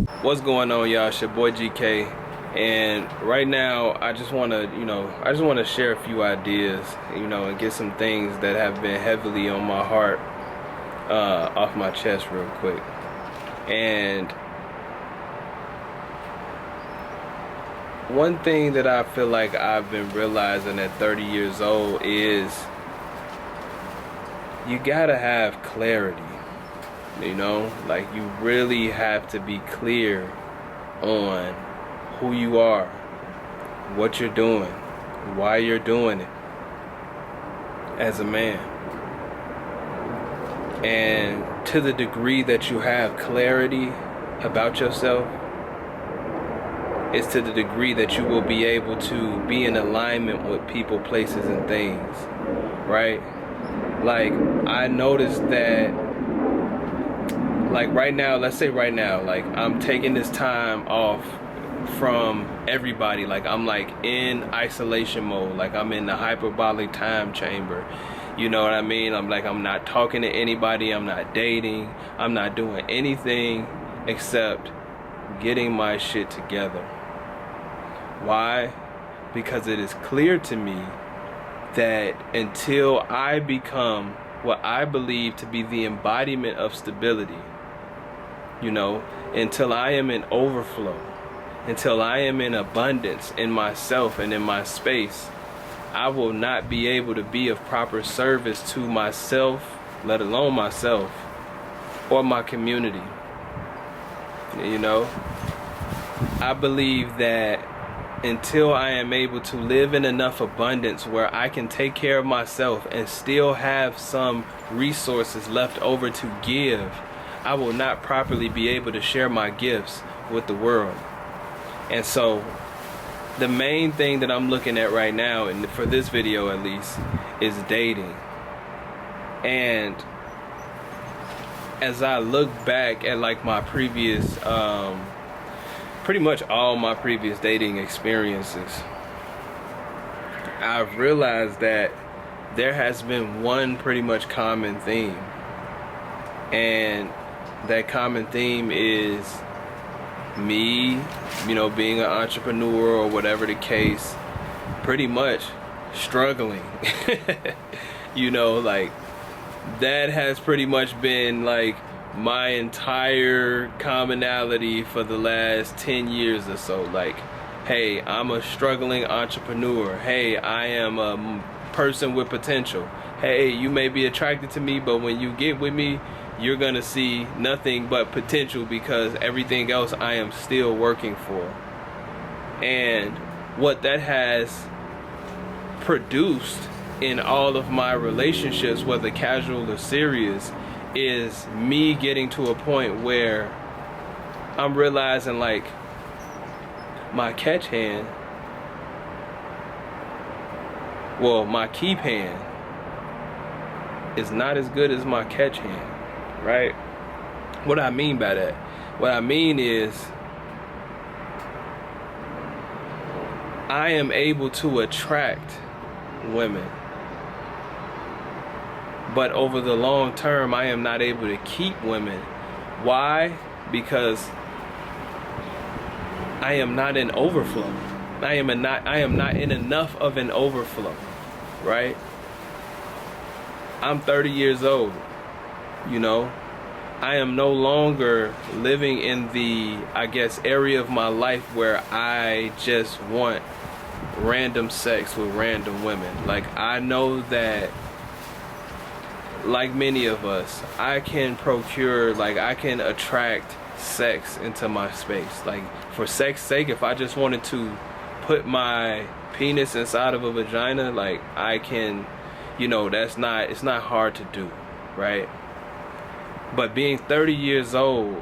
What's going on, y'all? It's your boy GK, and right now I just want to share a few ideas, and get some things that have been heavily on my heart off my chest real quick. And one thing that I feel like I've been realizing at 30 years old is you gotta have clarity. Like, you really have to be clear on who you are, what you're doing, why you're doing it as a man. And to the degree that you have clarity about yourself, is to the degree that you will be able to be in alignment with people, places, and things, right? Like, I noticed that, like, right now, let's say right now, like, I'm taking this time off from everybody. Like, I'm like in isolation mode. Like, I'm in the hyperbolic time chamber. You know what I mean? I'm not talking to anybody. I'm not dating. I'm not doing anything except getting my shit together. Why? Because it is clear to me that until I become what I believe to be the embodiment of stability, until I am in overflow, until I am in abundance in myself and in my space, I will not be able to be of proper service to myself, let alone myself, or my community. I believe that until I am able to live in enough abundance where I can take care of myself and still have some resources left over to give, I will not properly be able to share my gifts with the world. And so the main thing that I'm looking at right now, and for this video at least, is dating. And as I look back at like my previous pretty much all my previous dating experiences, I've realized that there has been one pretty much common theme. And that common theme is me, being an entrepreneur or whatever the case, pretty much struggling. Like, that has pretty much been like my entire commonality for the last 10 years or so. Like, hey, I'm a struggling entrepreneur. Hey, I am a person with potential. Hey, you may be attracted to me, but when you get with me, you're gonna see nothing but potential, because everything else I am still working for. And what that has produced in all of my relationships, whether casual or serious, is me getting to a point where I'm realizing, like, my catch hand, my keep hand is not as good as my catch hand, right? What I mean by that, what I mean is, I am able to attract women, but over the long term, I am not able to keep women. Why? Because I am not in overflow. I am not in enough of an overflow, right? I'm 30 years old. I am no longer living in the, I guess, area of my life where I just want random sex with random women. Like, I know that, like many of us, I can attract sex into my space. Like, for sex sake, if I just wanted to put my penis inside of a vagina, like, I can, it's not hard to do, right? But being 30 years old,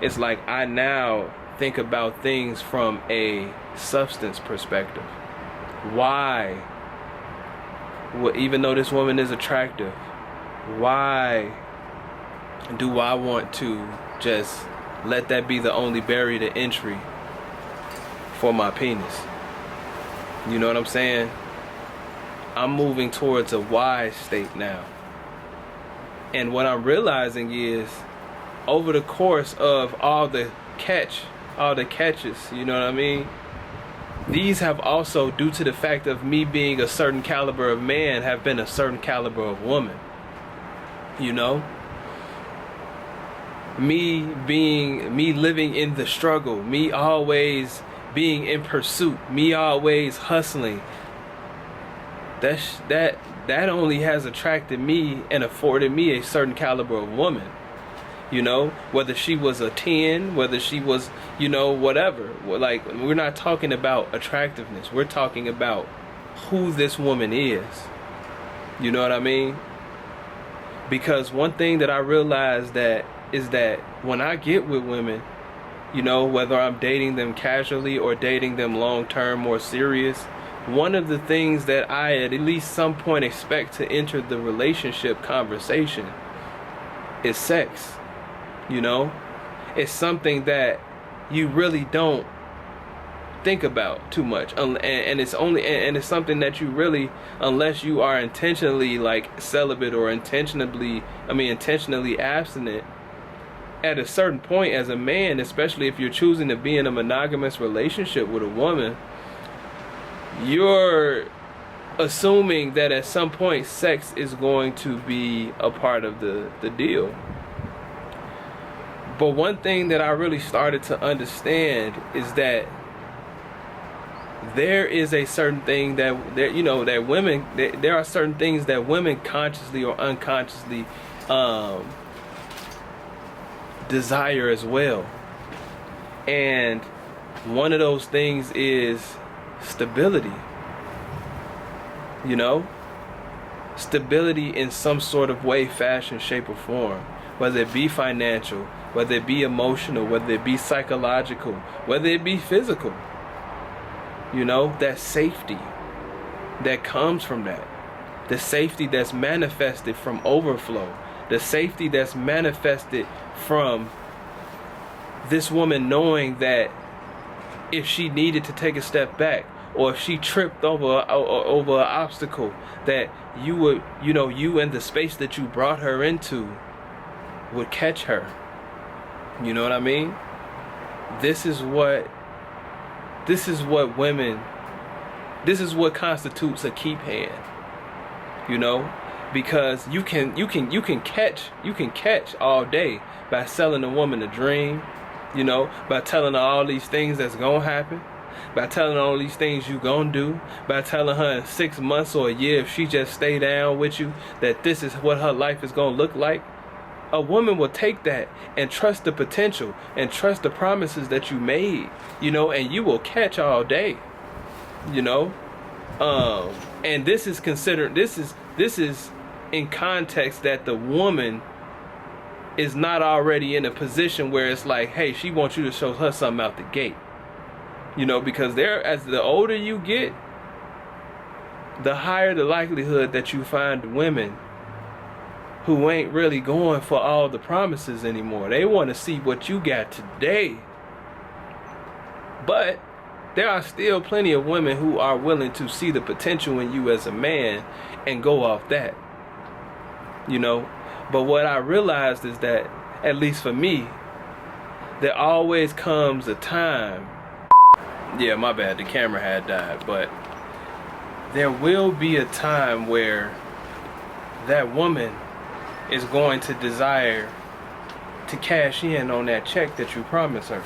it's like I now think about things from a substance perspective. Why? Well, even though this woman is attractive, why do I want to just let that be the only barrier to entry for my penis? You know what I'm saying? I'm moving towards a why state now. And what I'm realizing is, over the course of all the all the catches, you know what I mean? These have also, due to the fact of me being a certain caliber of man, have been a certain caliber of woman. You know? Me living in the struggle, me always being in pursuit, me always hustling. That only has attracted me and afforded me a certain caliber of woman. You know, whether she was a 10, whether she was, you know, whatever. Like, we're not talking about attractiveness. We're talking about who this woman is. You know what I mean? Because one thing that I realized is that when I get with women, you know, whether I'm dating them casually or dating them long term or serious, one of the things that I at least some point expect to enter the relationship conversation is sex. You know, it's something that you really don't think about too much, and it's something that you really, unless you are intentionally like celibate or intentionally abstinent, at a certain point as a man, especially if you're choosing to be in a monogamous relationship with a woman, you're assuming that at some point sex is going to be a part of the deal. But one thing that I really started to understand is that there is a certain thing there are certain things that women consciously or unconsciously desire as well. And one of those things is stability. You know? Stability in some sort of way, fashion, shape, or form. Whether it be financial, whether it be emotional, whether it be psychological, whether it be physical. You know, that safety that comes from that. The safety that's manifested from overflow. The safety that's manifested from this woman knowing that if she needed to take a step back, or if she tripped over an obstacle, that you would, you know, you and the space that you brought her into would catch her. You know what I mean? This is what constitutes a keep hand. You know? Because you can catch all day by selling a woman a dream, you know, by telling her all these things that's gonna happen, by telling her all these things you gonna do, by telling her in 6 months or a year, if she just stay down with you, that this is what her life is gonna look like. A woman will take that and trust the potential and trust the promises that you made, you know, and you will catch all day, you know. And this is considered, this is in context that the woman is not already in a position where it's like, hey, she wants you to show her something out the gate. You know, because as the older you get, the higher the likelihood that you find women who ain't really going for all the promises anymore. They want to see what you got today. But there are still plenty of women who are willing to see the potential in you as a man and go off that. You know, but what I realized is that, at least for me, there always comes a time. Yeah, my bad, the camera had died, but there will be a time where that woman is going to desire to cash in on that check that you promised her.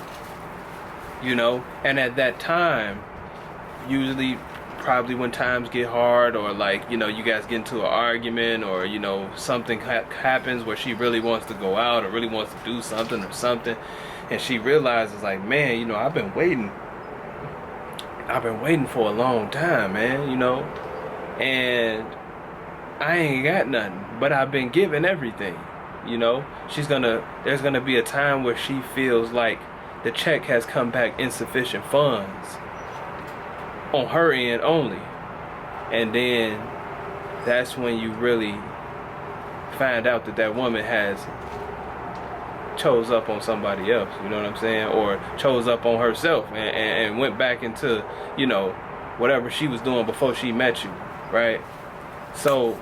You know, and at that time, usually probably when times get hard, or like, you know, you guys get into an argument, or, you know, something happens where she really wants to go out or really wants to do something or something, and she realizes like, man, you know, I've been waiting for a long time, man, you know, and I ain't got nothing, but I've been given everything, you know. There's gonna be a time where she feels like the check has come back insufficient funds on her end only. And then that's when you really find out that that woman has chose up on somebody else, you know what I'm saying? Or chose up on herself and went back into, you know, whatever she was doing before she met you, right? So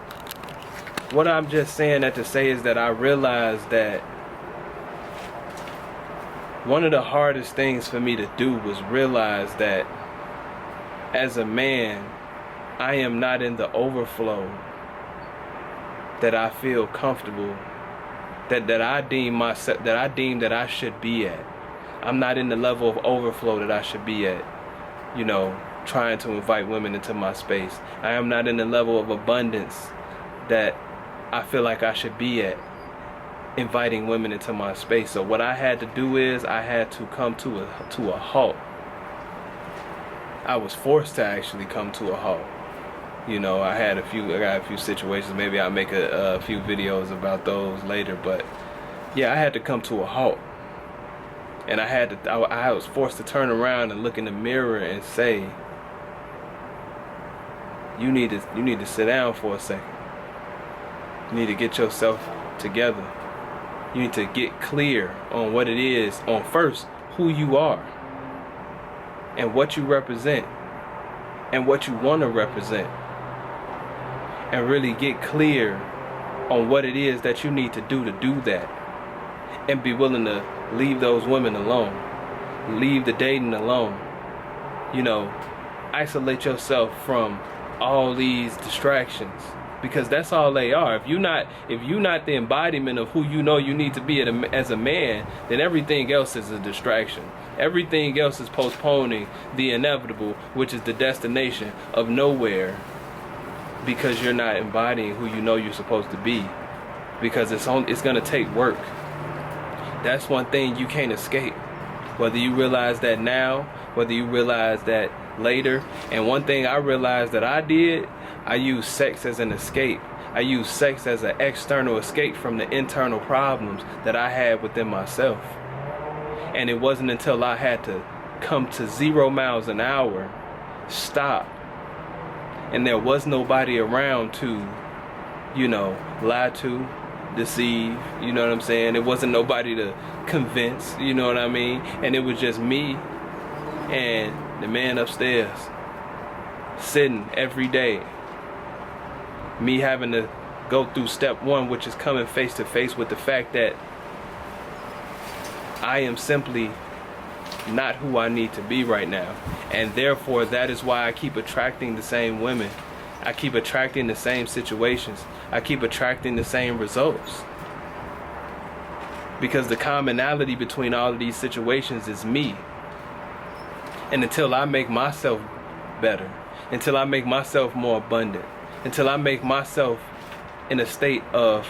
what I'm just saying that to say is that I realized that one of the hardest things for me to do was realize that as a man, I am not in the overflow that I feel comfortable, that I deem myself, that I should be at. I'm not in the level of overflow that I should be at, you know, trying to invite women into my space. I am not in the level of abundance that I feel like I should be at, inviting women into my space. So what I had to do is I had to come to a halt. I was forced to actually come to a halt. You know, I got a few situations. Maybe I'll make a few videos about those later. But yeah, I had to come to a halt, and I was forced to turn around and look in the mirror and say, you need to sit down for a second. You need to get yourself together. You need to get clear on what it is, on first who you are and what you represent and what you want to represent, and really get clear on what it is that you need to do that, and be willing to leave those women alone, leave the dating alone, you know, isolate yourself from all these distractions, because that's all they are. If you're not the embodiment of who you know you need to be as a man, then everything else is a distraction. Everything else is postponing the inevitable, which is the destination of nowhere, because you're not embodying who you know you're supposed to be, because it's going to take work. That's one thing you can't escape, whether you realize that now, whether you realize that later. And one thing I realized that I did, I used sex as an escape. I used sex as an external escape from the internal problems that I had within myself. And it wasn't until I had to come to 0 miles an hour, stop, and there was nobody around to, you know, lie to, deceive, you know what I'm saying? It wasn't nobody to convince, you know what I mean? And it was just me and the man upstairs, sitting every day. Me having to go through step one, which is coming face to face with the fact that I am simply not who I need to be right now. And therefore, that is why I keep attracting the same women. I keep attracting the same situations. I keep attracting the same results. Because the commonality between all of these situations is me. And until I make myself better, until I make myself more abundant, until I make myself in a state of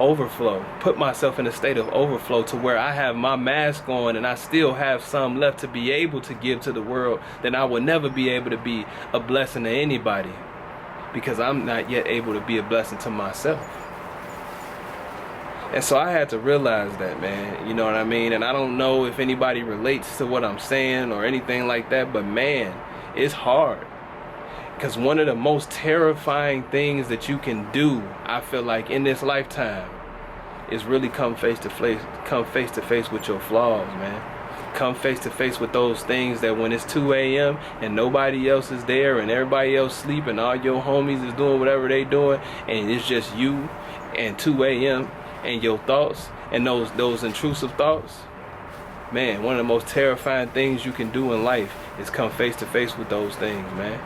overflow, put myself in a state of overflow to where I have my mask on and I still have some left to be able to give to the world, then I will never be able to be a blessing to anybody, because I'm not yet able to be a blessing to myself. And so I had to realize that, man, you know what I mean? And I don't know if anybody relates to what I'm saying or anything like that, but man, it's hard. Because one of the most terrifying things that you can do, I feel like, in this lifetime is really come face to face with your flaws, man. Come face to face with those things that when it's 2 a.m. and nobody else is there and everybody else sleeping, all your homies is doing whatever they doing, and it's just you and 2 a.m. and your thoughts and those intrusive thoughts. Man, one of the most terrifying things you can do in life is come face to face with those things, man.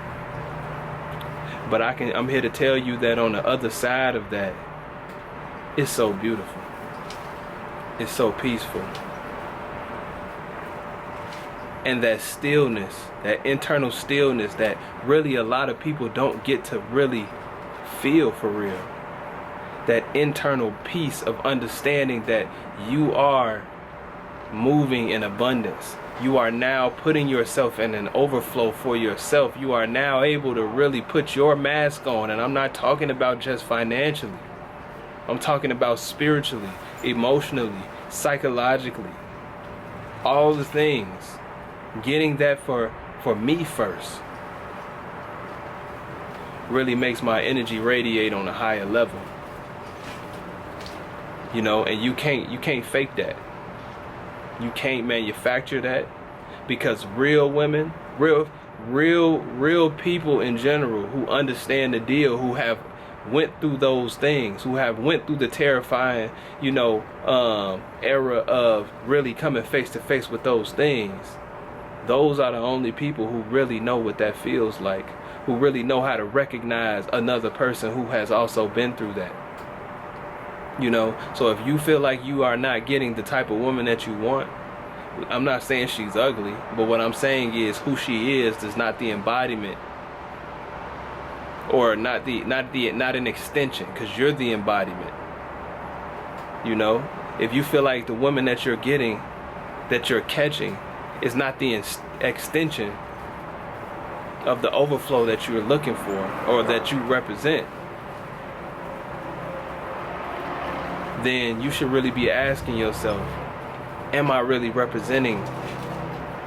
But I'm here to tell you that on the other side of that, it's so beautiful. It's so peaceful. And that stillness, that internal stillness that really a lot of people don't get to really feel for real. That internal peace of understanding that you are moving in abundance. You are now putting yourself in an overflow for yourself. You are now able to really put your mask on. And I'm not talking about just financially. I'm talking about spiritually, emotionally, psychologically. All the things. Getting that for me first really makes my energy radiate on a higher level. You know, and you can't fake that. You can't manufacture that, because real women, real people in general who understand the deal, who have went through those things, who have went through the terrifying, era of really coming face to face with those things. Those are the only people who really know what that feels like, who really know how to recognize another person who has also been through that. So if you feel like you are not getting the type of woman that you want, I'm not saying she's ugly, but what I'm saying is who she is not the embodiment, or not an extension, because you're the embodiment. If you feel like the woman that you're getting, that you're catching, is not the extension of the overflow that you're looking for or that you represent, then you should really be asking yourself, am I really representing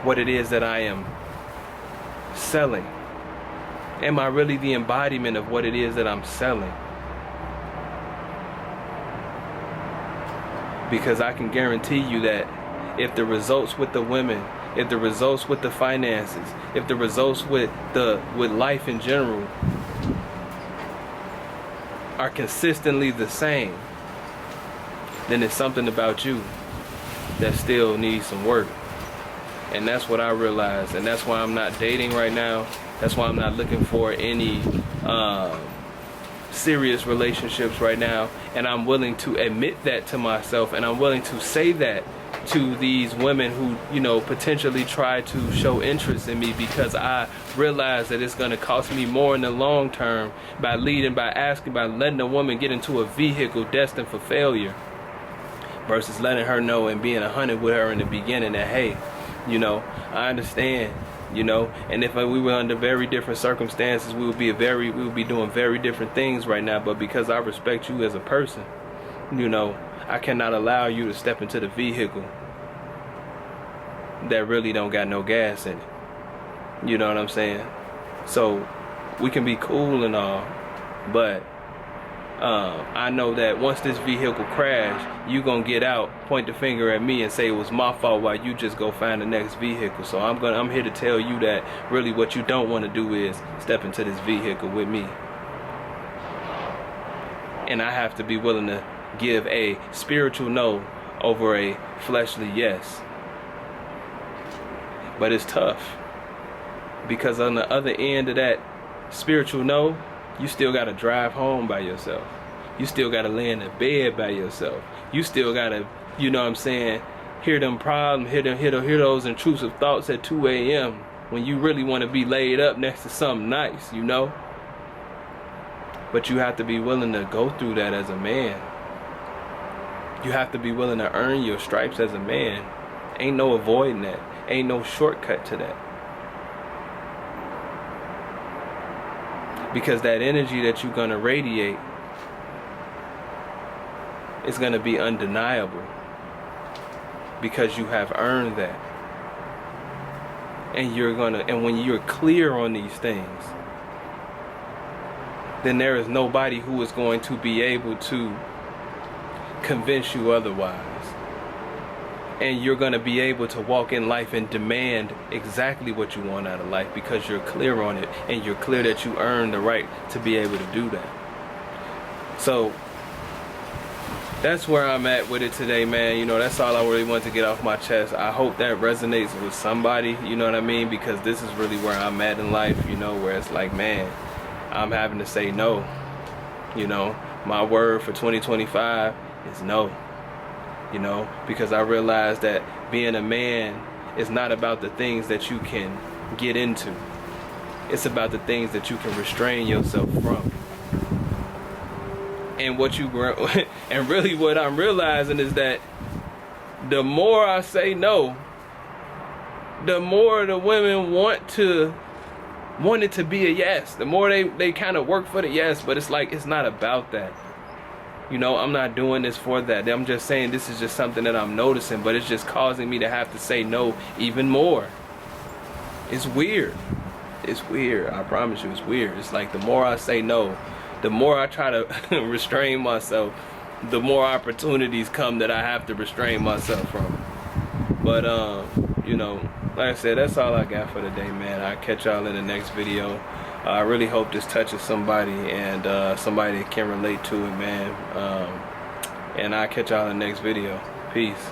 what it is that I am selling? Am I really the embodiment of what it is that I'm selling? Because I can guarantee you that if the results with the women, if the results with the finances, if the results with life in general are consistently the same, then it's something about you that still needs some work. And that's what I realized, and that's why I'm not dating right now. That's why I'm not looking for any serious relationships right now. And I'm willing to admit that to myself, and I'm willing to say that to these women who, potentially try to show interest in me, because I realize that it's going to cost me more in the long term by letting a woman get into a vehicle destined for failure, versus letting her know and being 100 with her in the beginning that, hey, I understand, and if we were under very different circumstances, we would be doing very different things right now. But because I respect you as a person, I cannot allow you to step into the vehicle that really don't got no gas in it. You know what I'm saying? So we can be cool and all, but I know that once this vehicle crash, you gonna get out, point the finger at me, and say it was my fault, while you just go find the next vehicle. So I'm here to tell you that really what you don't want to do is step into this vehicle with me. And I have to be willing to give a spiritual no over a fleshly yes. But it's tough, because on the other end of that spiritual no, you still got to drive home by yourself. You still got to lay in the bed by yourself. You still got to, hear them problems, hear those intrusive thoughts at 2 a.m. when you really want to be laid up next to something nice, But you have to be willing to go through that as a man. You have to be willing to earn your stripes as a man. Ain't no avoiding that. Ain't no shortcut to that. Because that energy that you're going to radiate is going to be undeniable, because you have earned that. And when you're clear on these things, then there is nobody who is going to be able to convince you otherwise. And you're going to be able to walk in life and demand exactly what you want out of life, because you're clear on it, and you're clear that you earned the right to be able to do that. So that's where I'm at with it today, man. That's all I really want to get off my chest. I hope that resonates with somebody, you know what I mean? Because this is really where I'm at in life, where it's like, man, I'm having to say no. My word for 2025 is no. Because I realize that being a man is not about the things that you can get into. It's about the things that you can restrain yourself from. And and really what I'm realizing is that the more I say no, the more the women want it to be a yes. The more they kind of work for the yes, but it's like, it's not about that. I'm not doing this for that. I'm just saying this is just something that I'm noticing, but it's just causing me to have to say no even more. It's weird. It's weird. I promise you, it's weird. It's like the more I say no, the more I try to restrain myself, the more opportunities come that I have to restrain myself from. But, like I said, that's all I got for today, man. I'll catch y'all in the next video. I really hope this touches somebody, and somebody that can relate to it, man. And I'll catch y'all in the next video. Peace.